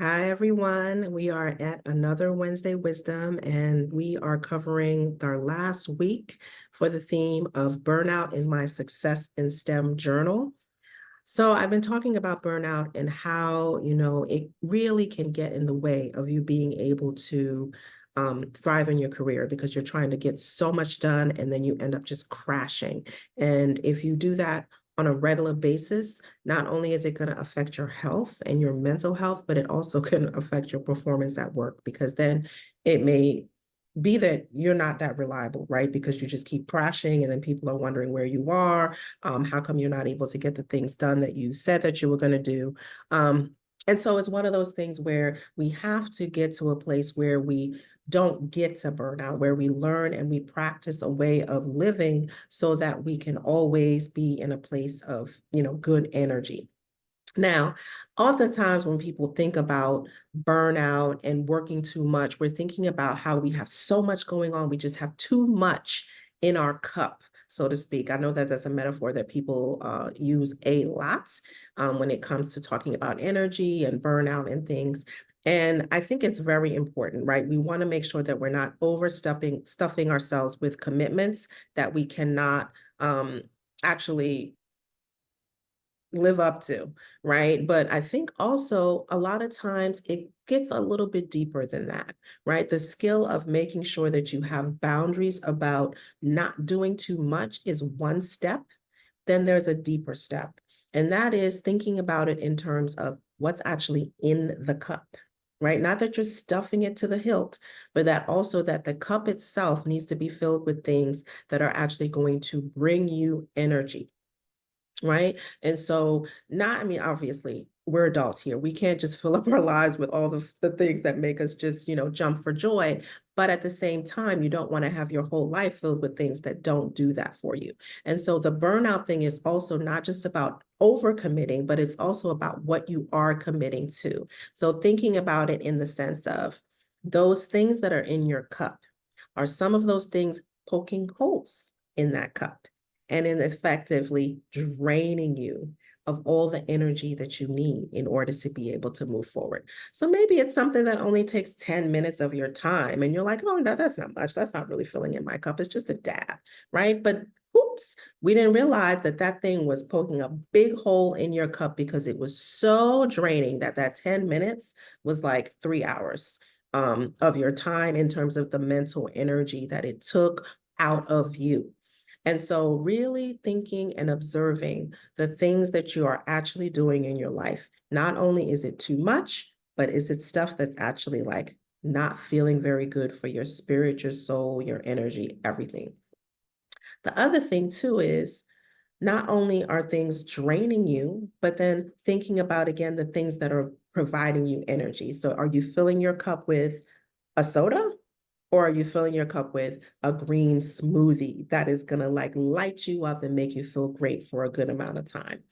Hi, everyone. We are at another Wednesday Wisdom, and we are covering our last week for the theme of burnout in my success in STEM journal. So I've been talking about burnout and how, it really can get in the way of you being able to thrive in your career because you're trying to get so much done and then you end up just crashing. And if you do that on a regular basis, not only is it going to affect your health and your mental health, but it also can affect your performance at work because then it may be that you're not that reliable, right? Because you just keep crashing and then people are wondering where you are. How come you're not able to get the things done that you said that you were going to do? And so it's one of those things where we have to get to a place where we don't get to burnout, where we learn and we practice a way of living so that we can always be in a place of, good energy. Now, oftentimes when people think about burnout and working too much, we're thinking about how we have so much going on. We just have too much in our cup, so to speak. I know that that's a metaphor that people use a lot when it comes to talking about energy and burnout and things. And I think it's very important, right? We want to make sure that we're not stuffing ourselves with commitments that we cannot actually live up to, right? But I think also a lot of times it gets a little bit deeper than that, right? The skill of making sure that you have boundaries about not doing too much is one step. Then there's a deeper step, and that is thinking about it in terms of what's actually in the cup. Right? Not that you're stuffing it to the hilt, but that also that the cup itself needs to be filled with things that are actually going to bring you energy, right? And so, not, I mean, obviously, we're adults here. We can't just fill up our lives with all the things that make us just, jump for joy. But at the same time, you don't want to have your whole life filled with things that don't do that for you. And so the burnout thing is also not just about overcommitting, but it's also about what you are committing to. So thinking about it in the sense of those things that are in your cup, are some of those things poking holes in that cup and in effectively draining you of all the energy that you need in order to be able to move forward. So maybe it's something that only takes 10 minutes of your time and you're like, oh, no, that's not much. That's not really filling in my cup. It's just a dab, right? But oops, we didn't realize that that thing was poking a big hole in your cup because it was so draining that that 10 minutes was like 3 hours of your time in terms of the mental energy that it took out of you. And so, really thinking and observing the things that you are actually doing in your life. Not only is it too much, but is it stuff that's actually like not feeling very good for your spirit, your soul, your energy, everything. The other thing, too, is not only are things draining you, but then thinking about again the things that are providing you energy. So, are you filling your cup with a soda? Or are you filling your cup with a green smoothie that is going to like light you up and make you feel great for a good amount of time?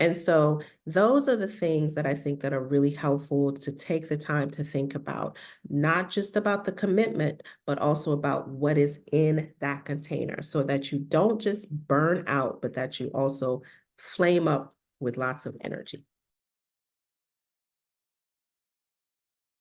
And so those are the things that I think that are really helpful to take the time to think about, not just about the commitment, but also about what is in that container so that you don't just burn out, but that you also flame up with lots of energy.